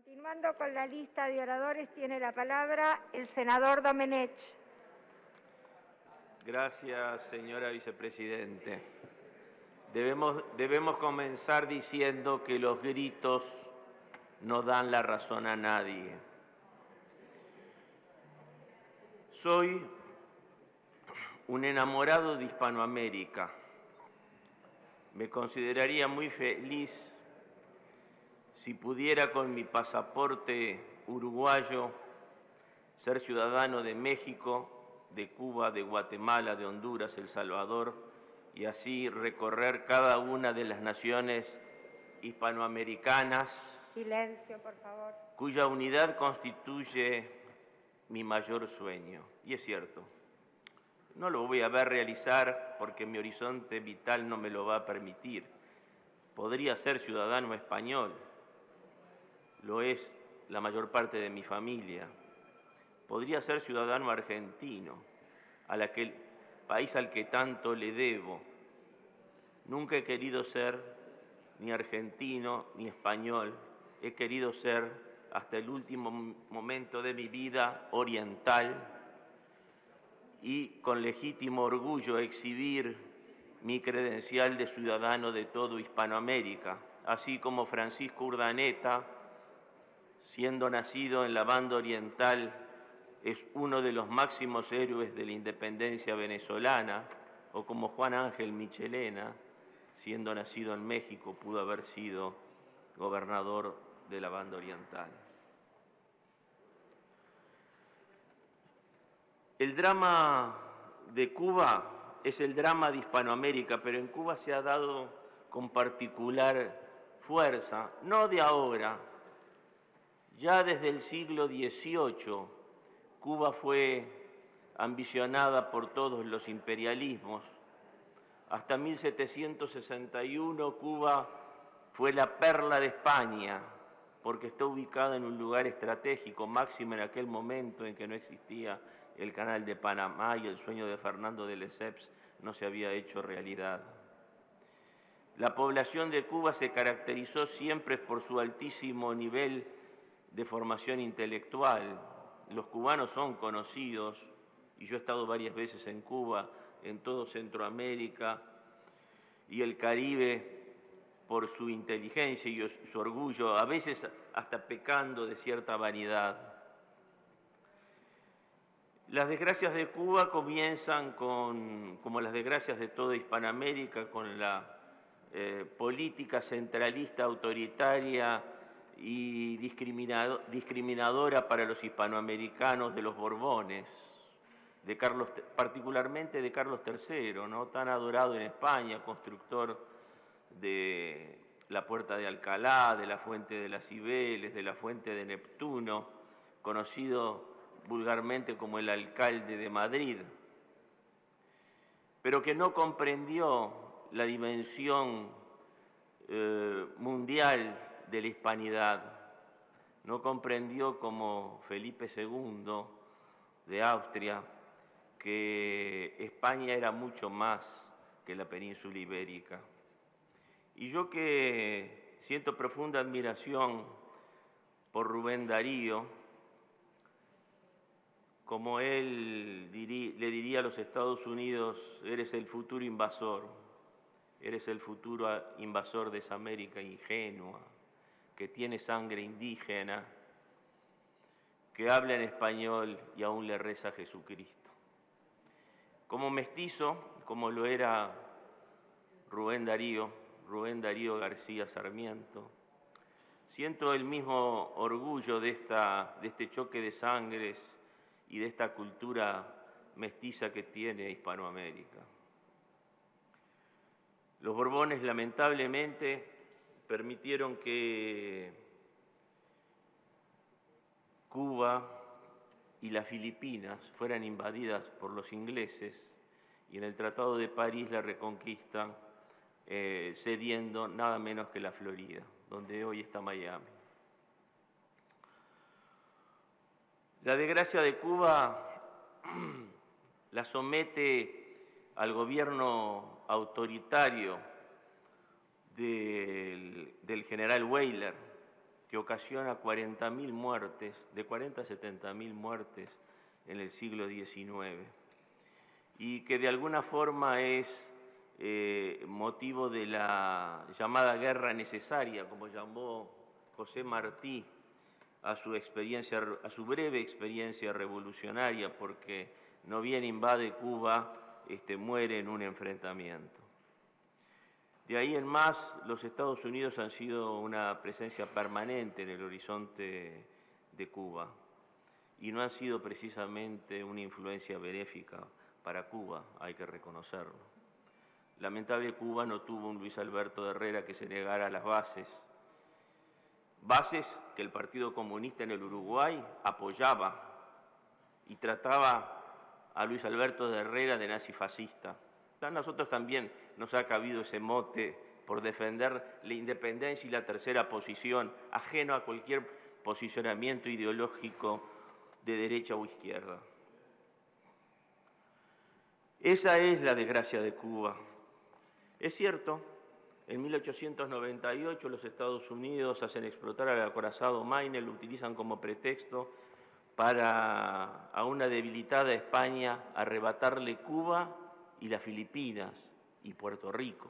Continuando con la lista de oradores, tiene la palabra el senador Domenech. Gracias, señora vicepresidente. Debemos comenzar diciendo que los gritos no dan la razón a nadie. Soy un enamorado de Hispanoamérica. Me consideraría muy feliz si pudiera con mi pasaporte uruguayo ser ciudadano de México, de Cuba, de Guatemala, de Honduras, El Salvador, y así recorrer cada una de las naciones hispanoamericanas. Silencio, por favor. Cuya unidad constituye mi mayor sueño. Y es cierto, no lo voy a ver realizar porque mi horizonte vital no me lo va a permitir. Podría ser ciudadano español, lo es la mayor parte de mi familia. Podría ser ciudadano argentino, país al que tanto le debo. Nunca he querido ser ni argentino ni español. He querido ser, hasta el último momento de mi vida, oriental y con legítimo orgullo exhibir mi credencial de ciudadano de todo Hispanoamérica, así como Francisco Urdaneta, siendo nacido en la banda oriental, es uno de los máximos héroes de la independencia venezolana, o como Juan Ángel Michelena, siendo nacido en México, pudo haber sido gobernador de la banda oriental. El drama de Cuba es el drama de Hispanoamérica, pero en Cuba se ha dado con particular fuerza, no de ahora. Ya desde el siglo XVIII, Cuba fue ambicionada por todos los imperialismos. Hasta 1761, Cuba fue la perla de España, porque está ubicada en un lugar estratégico, máximo en aquel momento en que no existía el Canal de Panamá y el sueño de Fernando de Lesseps no se había hecho realidad. La población de Cuba se caracterizó siempre por su altísimo nivel de formación intelectual. Los cubanos son conocidos, y yo he estado varias veces en Cuba, en todo Centroamérica y el Caribe, por su inteligencia y su orgullo, a veces hasta pecando de cierta vanidad. Las desgracias de Cuba comienzan como las desgracias de toda Hispanoamérica, con la política centralista autoritaria y discriminadora para los hispanoamericanos de los Borbones, particularmente de Carlos III, ¿no? Tan adorado en España, constructor de la Puerta de Alcalá, de la Fuente de las Cibeles, de la Fuente de Neptuno, conocido vulgarmente como el alcalde de Madrid, pero que no comprendió la dimensión mundial de la hispanidad. No comprendió, como Felipe II de Austria, que España era mucho más que la península ibérica. Y yo, que siento profunda admiración por Rubén Darío, como él le diría a los Estados Unidos: eres el futuro invasor, eres el futuro invasor de esa América ingenua, que tiene sangre indígena, que habla en español y aún le reza a Jesucristo. Como mestizo, como lo era Rubén Darío García Sarmiento, siento el mismo orgullo de este choque de sangres y de esta cultura mestiza que tiene Hispanoamérica. Los Borbones, lamentablemente, permitieron que Cuba y las Filipinas fueran invadidas por los ingleses, y en el Tratado de París la reconquistan, cediendo nada menos que la Florida, donde hoy está Miami. La desgracia de Cuba la somete al gobierno autoritario del general Weyler, que ocasiona 40.000 muertes, de 40 a 70.000 muertes en el siglo XIX, y que de alguna forma es motivo de la llamada guerra necesaria, como llamó José Martí a su breve experiencia revolucionaria, porque no bien invade Cuba, muere en un enfrentamiento. De ahí en más, los Estados Unidos han sido una presencia permanente en el horizonte de Cuba y no han sido precisamente una influencia benéfica para Cuba, hay que reconocerlo. Lamentable Cuba no tuvo un Luis Alberto Herrera que se negara a las bases que el Partido Comunista en el Uruguay apoyaba y trataba a Luis Alberto Herrera de nazifascista. A nosotros también nos ha cabido ese mote por defender la independencia y la tercera posición, ajeno a cualquier posicionamiento ideológico de derecha o izquierda. Esa es la desgracia de Cuba. Es cierto, en 1898 los Estados Unidos hacen explotar al acorazado Maine, lo utilizan como pretexto para a una debilitada España arrebatarle Cuba y las Filipinas y Puerto Rico.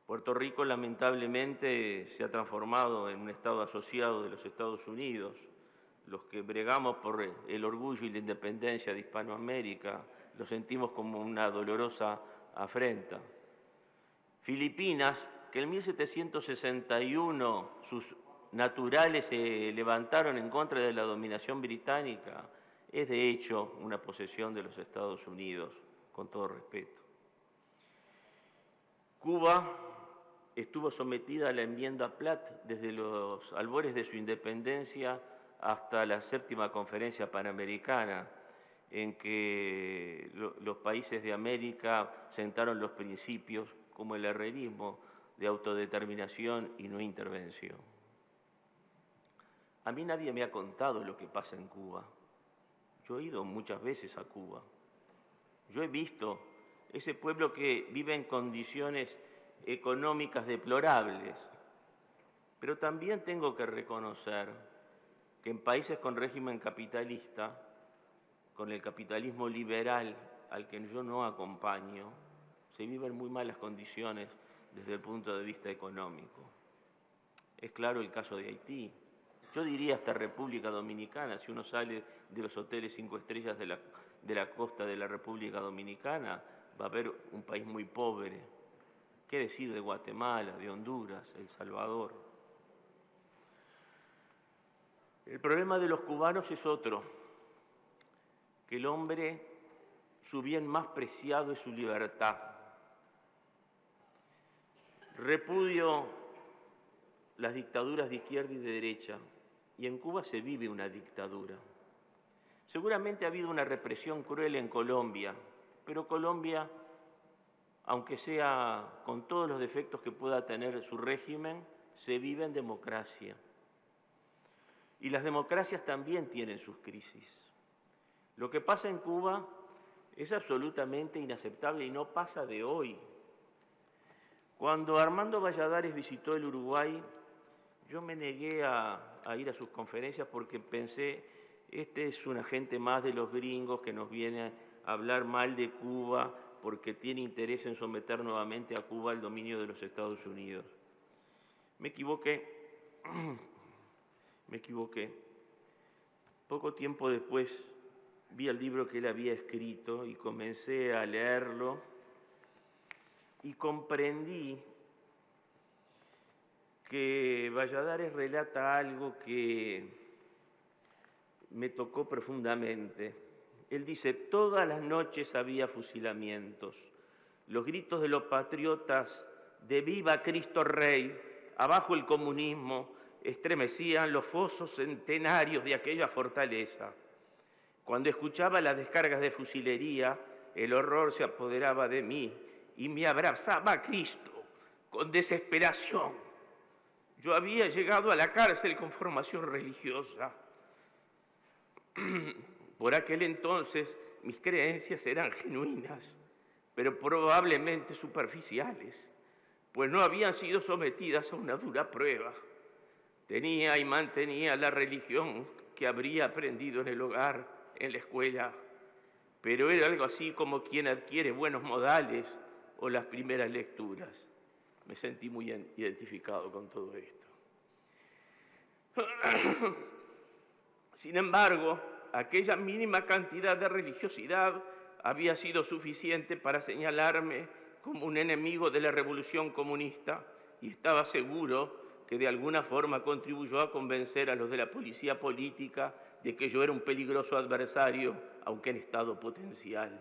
Puerto Rico lamentablemente se ha transformado en un estado asociado de los Estados Unidos. Los que bregamos por el orgullo y la independencia de Hispanoamérica lo sentimos como una dolorosa afrenta. Filipinas, que en 1761 sus naturales se levantaron en contra de la dominación británica, es de hecho una posesión de los Estados Unidos, con todo respeto. Cuba estuvo sometida a la enmienda Platt desde los albores de su independencia hasta la séptima conferencia panamericana, en que los países de América sentaron los principios como el herrerismo de autodeterminación y no intervención. A mí nadie me ha contado lo que pasa en Cuba. Yo he ido muchas veces a Cuba. Yo he visto ese pueblo que vive en condiciones económicas deplorables, pero también tengo que reconocer que en países con régimen capitalista, con el capitalismo liberal al que yo no acompaño, se viven muy malas condiciones desde el punto de vista económico. Es claro el caso de Haití. Yo diría hasta República Dominicana, si uno sale de los hoteles 5 estrellas de la costa de la República Dominicana, va a ver un país muy pobre. ¿Qué decir de Guatemala, de Honduras, El Salvador? El problema de los cubanos es otro, que el hombre, su bien más preciado es su libertad. Repudio las dictaduras de izquierda y de derecha, y en Cuba se vive una dictadura. Seguramente ha habido una represión cruel en Colombia, pero Colombia, aunque sea con todos los defectos que pueda tener su régimen, se vive en democracia. Y las democracias también tienen sus crisis. Lo que pasa en Cuba es absolutamente inaceptable y no pasa de hoy. Cuando Armando Valladares visitó el Uruguay, yo me negué a ir a sus conferencias porque pensé, este es un agente más de los gringos que nos viene a hablar mal de Cuba porque tiene interés en someter nuevamente a Cuba al dominio de los Estados Unidos. Me equivoqué. Poco tiempo después vi el libro que él había escrito y comencé a leerlo y comprendí que Valladares relata algo que me tocó profundamente. Él dice, todas las noches había fusilamientos. Los gritos de los patriotas de ¡Viva Cristo Rey! Abajo el comunismo, estremecían los fosos centenarios de aquella fortaleza. Cuando escuchaba las descargas de fusilería, el horror se apoderaba de mí y me abrazaba a Cristo con desesperación. Yo había llegado a la cárcel con formación religiosa. Por aquel entonces mis creencias eran genuinas, pero probablemente superficiales, pues no habían sido sometidas a una dura prueba. Tenía y mantenía la religión que habría aprendido en el hogar, en la escuela, pero era algo así como quien adquiere buenos modales o las primeras lecturas. Me sentí muy identificado con todo esto. Sin embargo, aquella mínima cantidad de religiosidad había sido suficiente para señalarme como un enemigo de la revolución comunista y estaba seguro que de alguna forma contribuyó a convencer a los de la policía política de que yo era un peligroso adversario, aunque en estado potencial.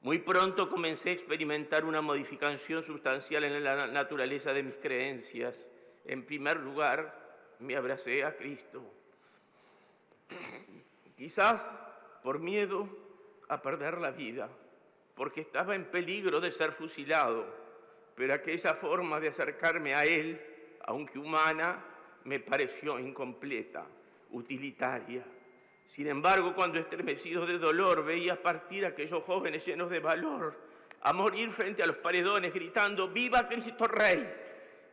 Muy pronto comencé a experimentar una modificación sustancial en la naturaleza de mis creencias. En primer lugar, me abracé a Cristo. Quizás por miedo a perder la vida, porque estaba en peligro de ser fusilado, pero aquella forma de acercarme a Él, aunque humana, me pareció incompleta, utilitaria. Sin embargo, cuando estremecido de dolor veía partir a aquellos jóvenes llenos de valor, a morir frente a los paredones gritando ¡Viva Cristo Rey!,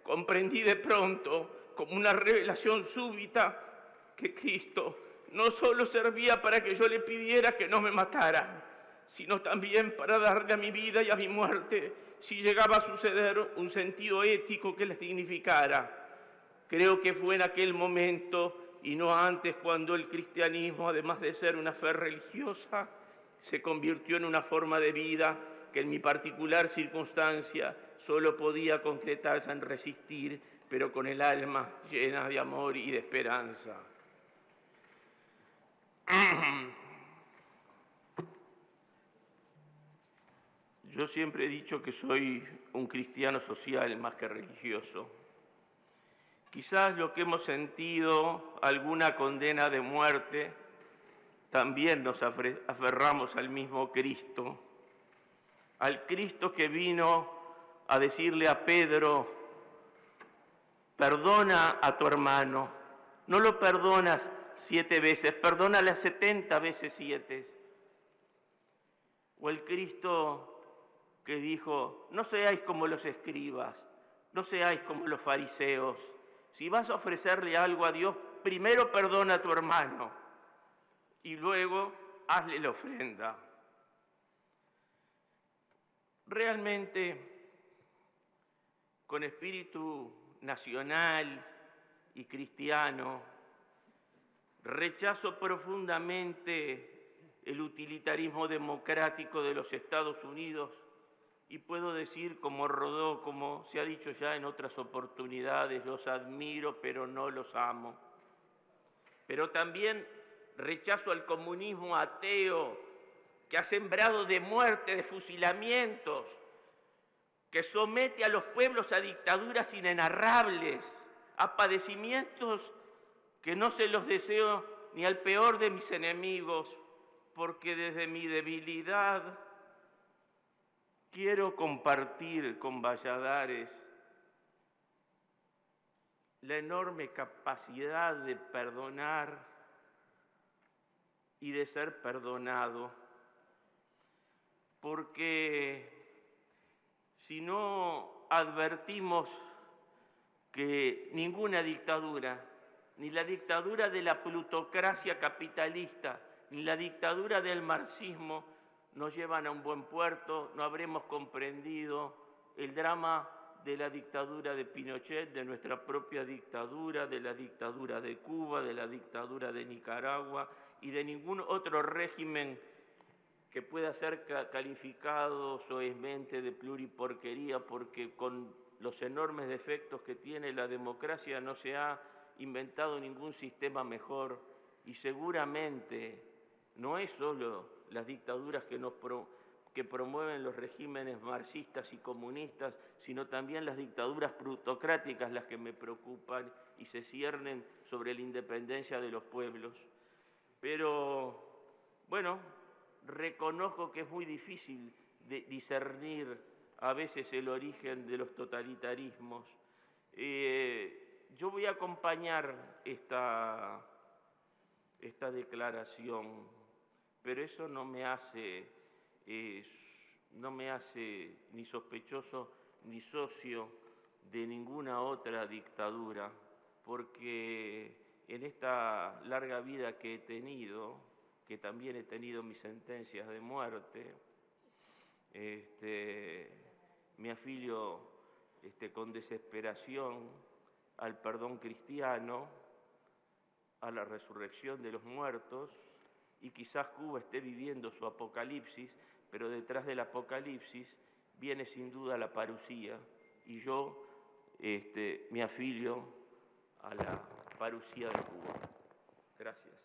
comprendí de pronto, como una revelación súbita, que Cristo no solo servía para que yo le pidiera que no me matara, sino también para darle a mi vida y a mi muerte, si llegaba a suceder, un sentido ético que les dignificara. Creo que fue en aquel momento y no antes cuando el cristianismo, además de ser una fe religiosa, se convirtió en una forma de vida que en mi particular circunstancia solo podía concretarse en resistir, pero con el alma llena de amor y de esperanza. Yo siempre he dicho que soy un cristiano social más que religioso. Quizás lo que hemos sentido, alguna condena de muerte, también nos aferramos al mismo Cristo, al Cristo que vino a decirle a Pedro, perdona a tu hermano, no lo perdonas 7 veces, perdónale 70 veces 7. O el Cristo que dijo, no seáis como los escribas, no seáis como los fariseos. Si vas a ofrecerle algo a Dios, primero perdona a tu hermano y luego hazle la ofrenda. Realmente, con espíritu nacional y cristiano, rechazo profundamente el utilitarismo democrático de los Estados Unidos y puedo decir, como Rodó, como se ha dicho ya en otras oportunidades, los admiro, pero no los amo. Pero también rechazo al comunismo ateo, que ha sembrado de muerte, de fusilamientos, que somete a los pueblos a dictaduras inenarrables, a padecimientos que no se los deseo ni al peor de mis enemigos, porque desde mi debilidad quiero compartir con Valladares la enorme capacidad de perdonar y de ser perdonado, porque si no advertimos que ninguna dictadura, ni la dictadura de la plutocracia capitalista, ni la dictadura del marxismo, nos llevan a un buen puerto, no habremos comprendido el drama de la dictadura de Pinochet, de nuestra propia dictadura, de la dictadura de Cuba, de la dictadura de Nicaragua y de ningún otro régimen que pueda ser calificado soezmente de pluriporquería, porque con los enormes defectos que tiene la democracia no se ha inventado ningún sistema mejor y seguramente no es solo las dictaduras que promueven los regímenes marxistas y comunistas, sino también las dictaduras plutocráticas las que me preocupan y se ciernen sobre la independencia de los pueblos. Pero, bueno, reconozco que es muy difícil discernir a veces el origen de los totalitarismos. Yo voy a acompañar esta declaración, pero eso no me hace ni sospechoso ni socio de ninguna otra dictadura, porque en esta larga vida que he tenido, que también he tenido mis sentencias de muerte, me afilio con desesperación al perdón cristiano, a la resurrección de los muertos, y quizás Cuba esté viviendo su apocalipsis, pero detrás del apocalipsis viene sin duda la parusía, y yo me afilio a la parusía de Cuba. Gracias.